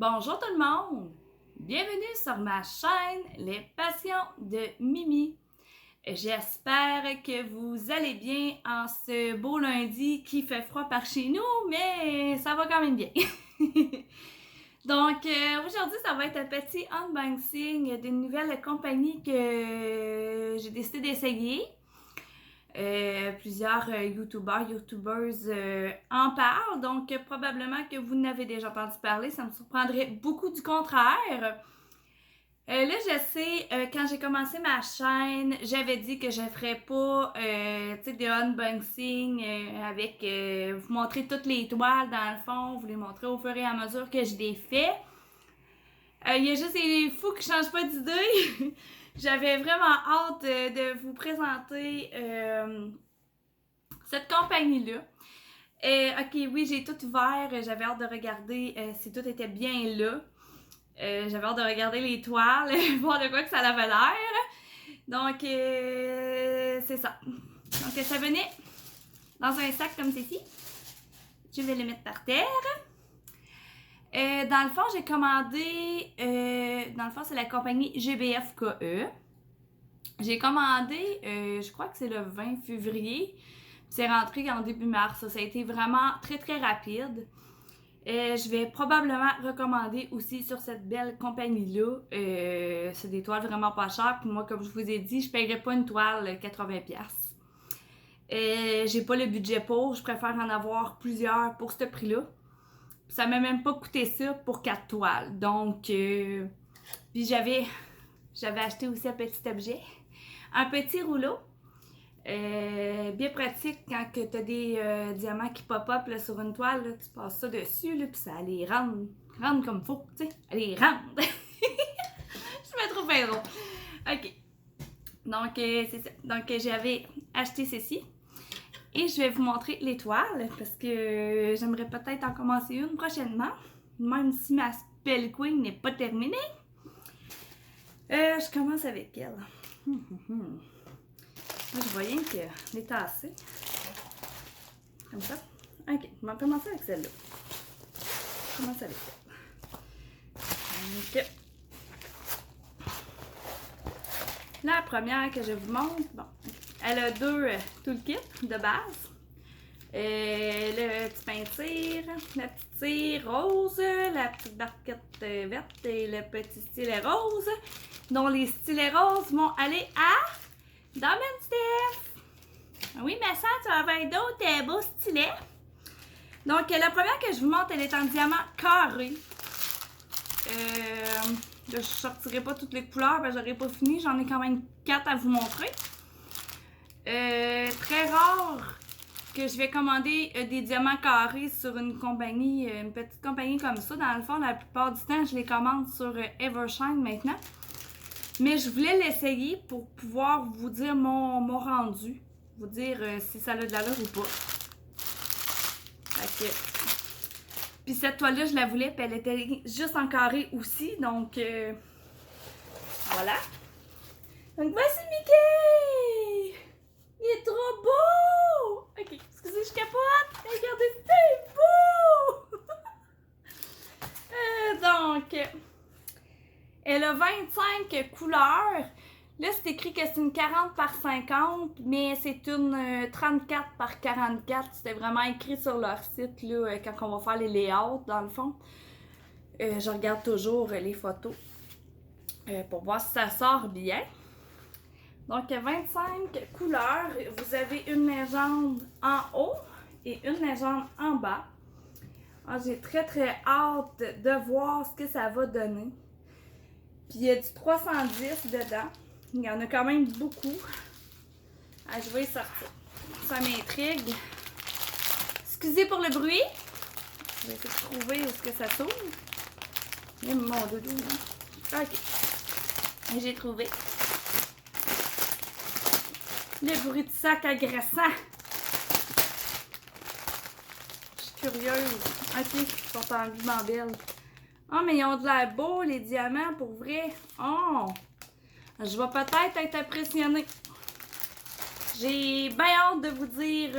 Bonjour tout le monde! Bienvenue sur ma chaîne Les Passions de Mimi. J'espère que vous allez bien en ce beau lundi qui fait froid par chez nous, mais ça va quand même bien. Donc aujourd'hui, ça va être un petit unboxing d'une nouvelle compagnie que j'ai décidé d'essayer. Plusieurs YouTubers en parlent, donc probablement que vous n'avez déjà entendu parler, ça me surprendrait beaucoup du contraire. Là, je sais, quand j'ai commencé ma chaîne, j'avais dit que je ne ferais pas des unboxings avec vous montrer toutes les toiles dans le fond, vous les montrer au fur et à mesure que je les fais. Il y a juste les fous qui changent pas d'idée. J'avais vraiment hâte de vous présenter cette compagnie-là. Ok, oui, j'ai tout ouvert. J'avais hâte de regarder si tout était bien là. J'avais hâte de regarder les toiles, voir de quoi que ça avait l'air. Donc, c'est ça. Donc, ça venait dans un sac comme ceci. Je vais le mettre par terre. Dans le fond, j'ai commandé... dans le fond, c'est la compagnie GBFKE. J'ai commandé, je crois que c'est le 20 février. C'est rentré en début mars. Ça a été vraiment très, très rapide. Je vais probablement recommander aussi sur cette belle compagnie-là. C'est des toiles vraiment pas chères. Puis moi, comme je vous ai dit, je ne paierais pas une toile 80$. J'ai pas le budget pour. Je préfère en avoir plusieurs pour ce prix-là. Ça m'a même pas coûté ça pour 4 toiles. Donc, puis j'avais acheté aussi un petit objet. Un petit rouleau. Bien pratique quand tu as des diamants qui pop-up sur une toile, là, tu passes ça dessus, là, puis ça les rendre comme faut, tu sais, les rendre. Je me trouve bien drôle. Ok. Donc, c'est ça. Donc, j'avais acheté ceci. Et je vais vous montrer les toiles, parce que j'aimerais peut-être en commencer une prochainement, même si ma Spell Queen n'est pas terminée. Je commence avec elle. Moi, je voyais qu'elle était assez. Comme ça. Ok, on va commencer avec celle-là. Je commence avec elle. Donc, la première que je vous montre, bon, elle a deux toolkits de base. Le petit peinture, la petite cire rose, la petite barquette verte et le petit stylet rose, dont les stylets roses vont aller à Dom & Steph. Oui, ma soeur, tu vas avoir d'autres beaux stylets. Donc, la première que je vous montre, elle est en diamant carré. Je ne sortirai pas toutes les couleurs, parce que j'aurai pas fini. J'en ai quand même 4 à vous montrer. Très rare que je vais commander des diamants carrés sur une compagnie, une petite compagnie comme ça. Dans le fond, la plupart du temps, je les commande sur Evershine maintenant. Mais je voulais l'essayer pour pouvoir vous dire mon rendu. Vous dire si ça a de l'allure ou pas. Puis cette toile-là, je la voulais, puis elle était juste en carré aussi. Donc, voilà. Donc, voici Mickey! Il est trop beau! Ok, excusez, je capote. Regardez, c'est beau! Donc, elle a 25 couleurs. Là, c'est écrit que c'est une 40 par 50, mais c'est une 34 par 44. C'était vraiment écrit sur leur site, là, quand on va faire les layouts, dans le fond. Je regarde toujours les photos pour voir si ça sort bien. Donc, 25 couleurs. Vous avez une légende en haut et une légende en bas. J'ai très, très hâte de voir ce que ça va donner. Puis, il y a du 310 dedans. Il y en a quand même beaucoup. Je vais y sortir. Ça m'intrigue. Excusez pour le bruit. Je vais essayer de trouver où est-ce que ça s'ouvre. Mon doudou. Ok. J'ai trouvé. Le bruit de sac agressant. Je suis curieuse. Ok, ils sont en belle. Oh, mais ils ont de l'air beau, les diamants, pour vrai. Oh! Je vais peut-être être impressionnée. J'ai bien hâte de vous dire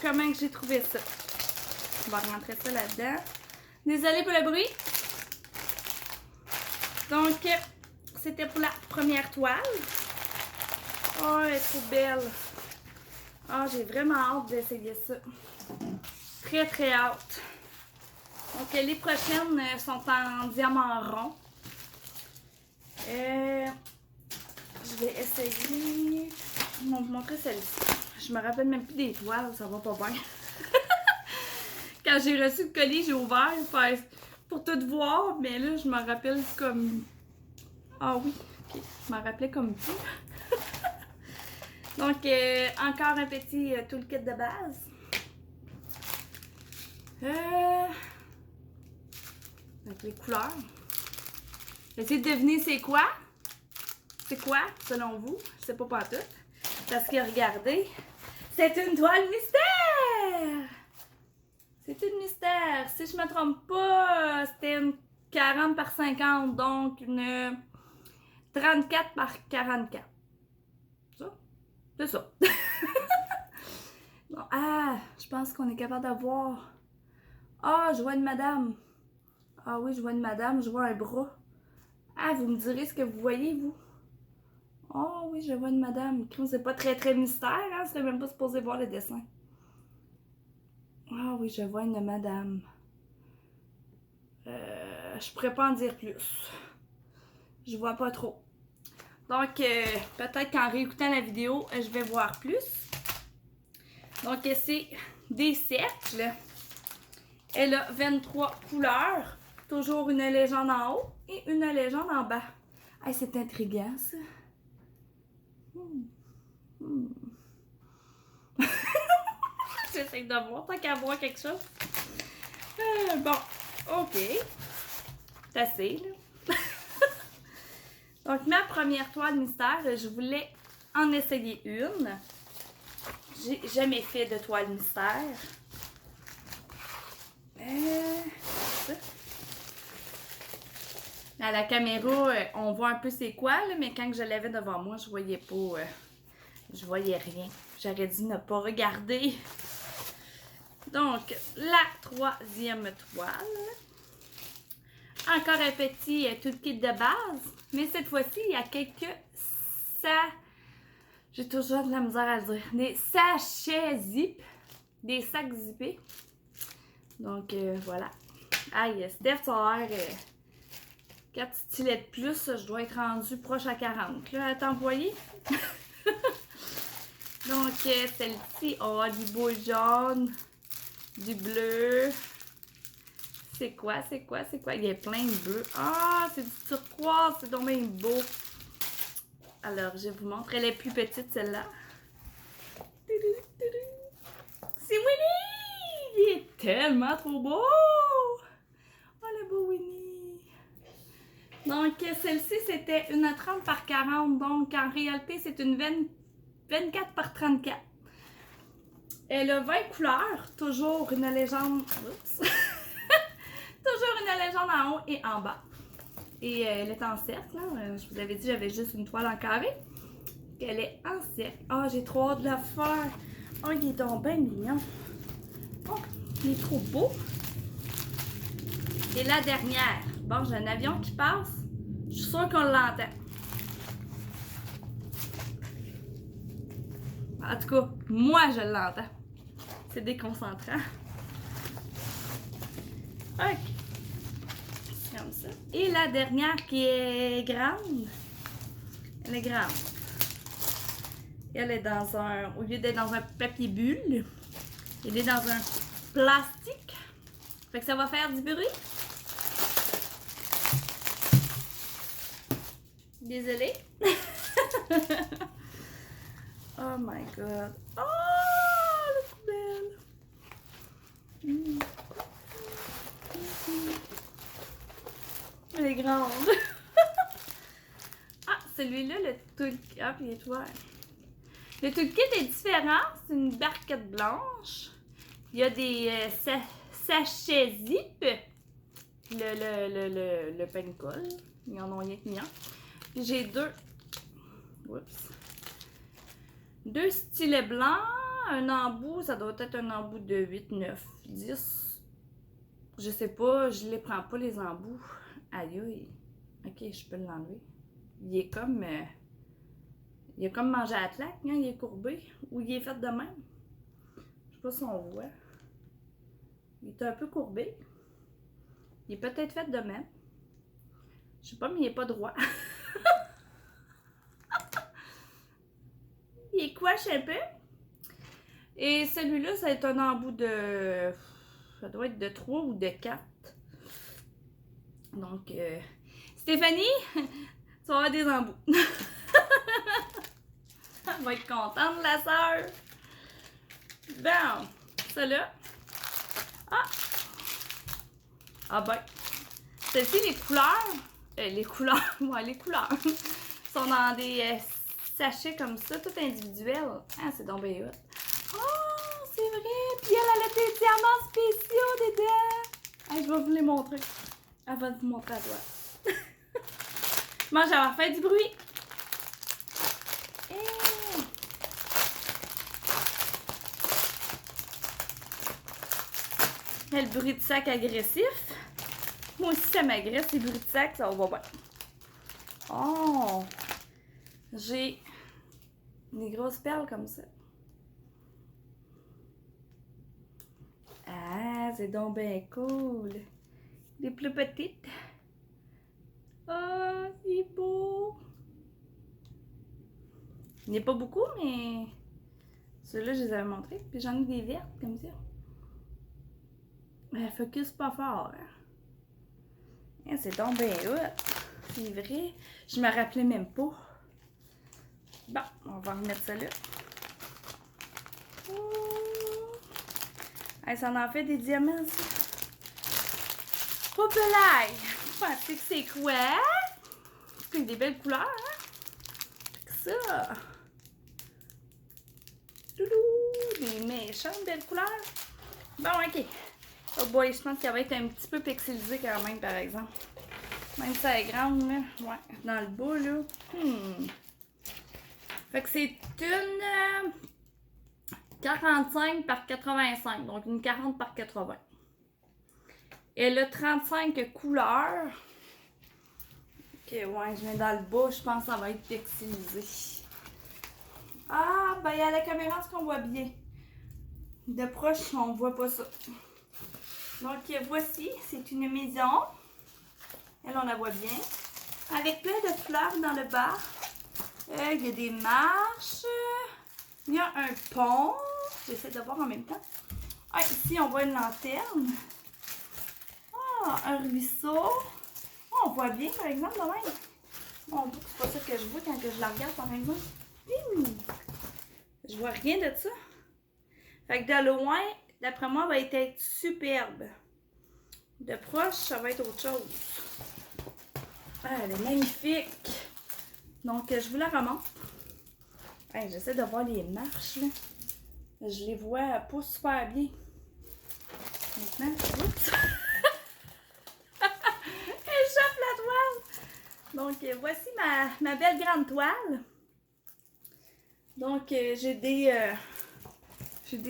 comment j'ai trouvé ça. On va rentrer ça là-dedans. Désolée pour le bruit. Donc, c'était pour la première toile. Oh, elle est trop belle. Ah, j'ai vraiment hâte d'essayer ça. Très, très hâte. Donc, les prochaines sont en diamant rond. Je vais essayer. Je vais vous montrer celle-ci. Je me rappelle même plus des toiles, ça va pas bien. Quand j'ai reçu le colis, j'ai ouvert pour tout voir, mais là, je me rappelle comme... Ah oui, ok, je me rappelais comme tout. Donc, encore un petit toolkit de base. Avec les couleurs. Essayez de deviner c'est quoi. C'est quoi, selon vous? Je sais pas tout. Parce que regardez, c'est une toile mystère! C'est une mystère. Si je me trompe pas, c'était une 40 par 50, donc une 34 par 44. Ça? C'est ça. Bon, je pense qu'on est capable d'avoir... Ah, je vois une madame. Ah oui, je vois une madame, je vois un bras. Ah, vous me direz ce que vous voyez, vous? Oh oui, je vois une madame. C'est pas très très mystère, hein? Je serais même pas supposé voir le dessin. Ah oui, je vois une madame. Je pourrais pas en dire plus. Je vois pas trop. Donc, peut-être qu'en réécoutant la vidéo, je vais voir plus. Donc, c'est des cercles. Elle a 23 couleurs. Toujours une légende en haut et une légende en bas. Hey, c'est intriguant, ça. J'essaie de voir, tant qu'à voir quelque chose. Bon, ok. C'est assez, là. Donc, ma première toile mystère, je voulais en essayer une. J'ai jamais fait de toile mystère. Ça. À la caméra, on voit un peu c'est quoi, là, mais quand je l'avais devant moi, je voyais pas. Je voyais rien. J'aurais dû ne pas regarder. Donc, la troisième toile. Encore un petit toolkit de base. Mais cette fois-ci, il y a quelques j'ai toujours de la misère à le dire. Des sachets zip. Des sacs zippés. Donc, voilà. Aïe, Steph, ça a l'air... 4 stylets de plus, je dois être rendue proche à 40. Là, à t'envoyer. Donc, celle-ci, oh, du beau jaune, du bleu. C'est quoi, c'est quoi, c'est quoi? Il y a plein de bleu. Ah, c'est du turquoise, c'est donc bien beau. Alors, je vous montre. Elle est plus petite, celle-là. C'est Winnie! Il est tellement trop beau! Oh, le beau Winnie! Donc, celle-ci, c'était une 30 par 40. Donc, en réalité, c'est une 24 par 34. Elle a 20 couleurs. Toujours une légende... Oups! Toujours une légende en haut et en bas. Et elle est en cercle. Hein. Je vous avais dit, j'avais juste une toile en carré. Elle est en cercle. Ah, j'ai trop hâte de la faire. Oh, il est donc bien mignon. Oh, il est trop beau. Et la dernière. Bon, j'ai un avion qui passe. Je suis sûre qu'on l'entend. En tout cas, moi, je l'entends. C'est déconcentrant. Ok. Comme ça. Et la dernière qui est grande. Elle est grande. Elle est dans un... Au lieu d'être dans un papier bulle, elle est dans un plastique. Fait que ça va faire du bruit. Désolée. Oh my god. Oh, elle est trop belle. Elle est grande. Ah, celui-là, le toolkit. Ah, puis il est ouvert. Le toolkit est différent. C'est une barquette blanche. Il y a des sachets zip. Le pain-colle. Ils en ont rien que mis un. Puis j'ai deux stylets blancs. Un embout. Ça doit être un embout de 8, 9, 10. Je sais pas. Je les prends pas les embouts. Aïe aïe. Ok, je peux l'enlever. Il est comme... il a comme mangé à la claque, hein? Il est courbé. Ou il est fait de même. Je sais pas si on voit. Il est un peu courbé. Il est peut-être fait de même. Je sais pas, mais il est pas droit. Il est couache un peu. Et celui-là, ça va être un embout de... Ça doit être de 3 ou de 4. Donc, Stéphanie, tu vas avoir des embouts. Elle va être contente, la sœur. Bon, ça là. Ah! Ah ben, celle-ci, les couleurs, les couleurs sont dans des sachets comme ça, tout individuel. Ah, c'est donc bien hot. Oh, c'est vrai! Puis elle a des diamants spéciaux dedans. Hey, je vais vous les montrer. Elle va vous montrer à toi. Moi, j'avais fait du bruit. Le bruit de sac agressif. Moi aussi, ça m'agresse, les bruits de sac, ça va bien. Oh! J'ai des grosses perles comme ça. Ah, c'est donc bien cool. Des plus petites. Oh, c'est beau. Il n'y en a pas beaucoup, mais ceux-là, je les avais montrés. Puis j'en ai des vertes comme ça. Elle focus pas fort. Hein? C'est donc bien hot. C'est vrai. Je me rappelais même pas. Bon, on va remettre ça là. Hey, ça en fait des diamants, ça. Populaire! Vous pensez que c'est quoi? C'est des belles couleurs, hein? Ça! Doudou! Des méchantes belles couleurs. Bon, ok. Oh boy, je pense qu'elle va être un petit peu pixelisée quand même, par exemple. Même si elle est grande, là. Ouais, dans le bas, là. Fait que c'est une 45 par 85, donc une 40 par 80. Elle a 35 couleurs. Ok, ouais, je mets dans le bas, je pense que ça va être pixelisé. Ah, ben à la caméra, est-ce qu'on voit bien? De proche, on voit pas ça. Donc voici, c'est une maison. Elle, on la voit bien. Avec plein de fleurs dans le bas. Il y a des marches. Il y a un pont. J'essaie de voir en même temps. Ah, ici, on voit une lanterne. Ah, un ruisseau. Oh, on voit bien, par exemple, de même. Bon, c'est pas ça que je vois quand je la regarde, par exemple. Je vois rien de ça. Fait que de loin, d'après moi, elle va être superbe. De proche, ça va être autre chose. Ah, elle est magnifique. Donc, je vous la remonte. Hey, j'essaie de voir les marches, là. Je les vois pas super bien. Maintenant, oups! Elle chauffe la toile! Donc, voici ma belle grande toile. Donc, j'ai des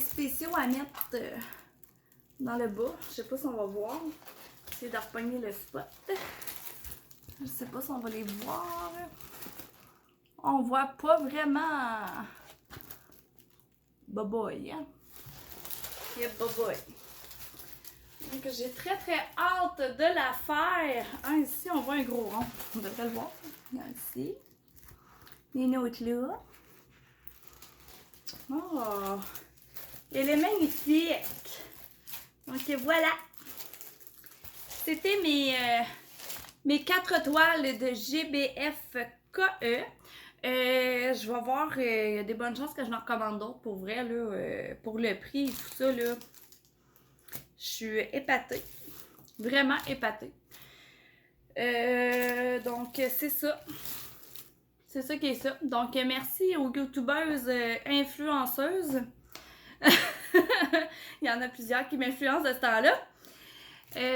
spéciaux à mettre dans le bas. Je sais pas si on va voir. Essayer de repogner le spot. Je sais pas si on va les voir. On voit pas vraiment. Boboy, hein? Yeah, boboy. Donc, j'ai très hâte de la faire. Ah, ici, on voit un gros rond. On devrait le voir. Ici. Une autre là. Oh! Elle est magnifique! Donc, voilà. C'était mes 4 toiles de GBF KE. Je vais voir, il y a des bonnes chances que je en recommande d'autres pour vrai, là, pour le prix et tout ça, là. Je suis épatée. Vraiment épatée. Donc, c'est ça. C'est ça qui est ça. Donc, merci aux youtubeuses influenceuses. Il y en a plusieurs qui m'influencent de ce temps-là.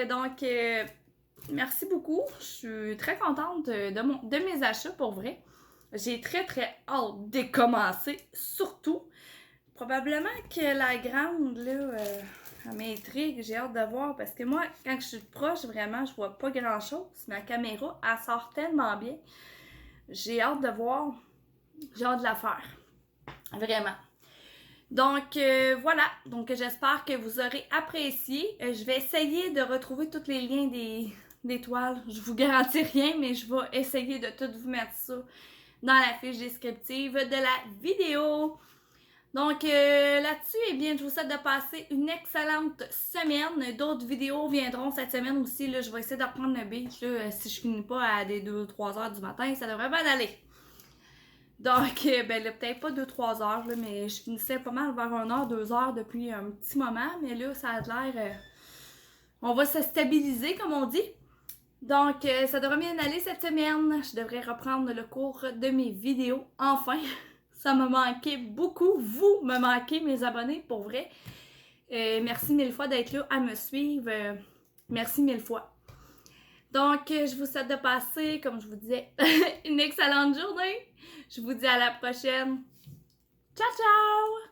Donc, merci beaucoup. Je suis très contente de mes achats, pour vrai. J'ai très hâte de commencer. Surtout, probablement que la grande, là, elle m'intrigue, j'ai hâte de voir parce que moi, quand je suis proche, vraiment, je vois pas grand-chose. Ma caméra, elle sort tellement bien. J'ai hâte de voir, j'ai hâte de la faire. Vraiment. Donc, voilà. Donc, j'espère que vous aurez apprécié. Je vais essayer de retrouver tous les liens des toiles. Je vous garantis rien, mais je vais essayer de tout vous mettre ça dans la fiche descriptive de la vidéo. Donc, là-dessus, eh bien, je vous souhaite de passer une excellente semaine. D'autres vidéos viendront cette semaine aussi. Là, je vais essayer de reprendre le beach. Là, si je finis pas à des 2-3 heures du matin, ça devrait bien aller. Donc, ben là, peut-être pas 2-3 heures, là, mais je finissais pas mal vers 1 heure, 2 heures depuis un petit moment. Mais là, ça a l'air... on va se stabiliser, comme on dit. Donc, ça devrait bien aller cette semaine. Je devrais reprendre le cours de mes vidéos, enfin. Ça m'a manqué beaucoup. Vous me manquez, mes abonnés, pour vrai. Merci mille fois d'être là à me suivre. Merci mille fois. Donc, je vous souhaite de passer, comme je vous disais, une excellente journée. Je vous dis à la prochaine. Ciao, ciao!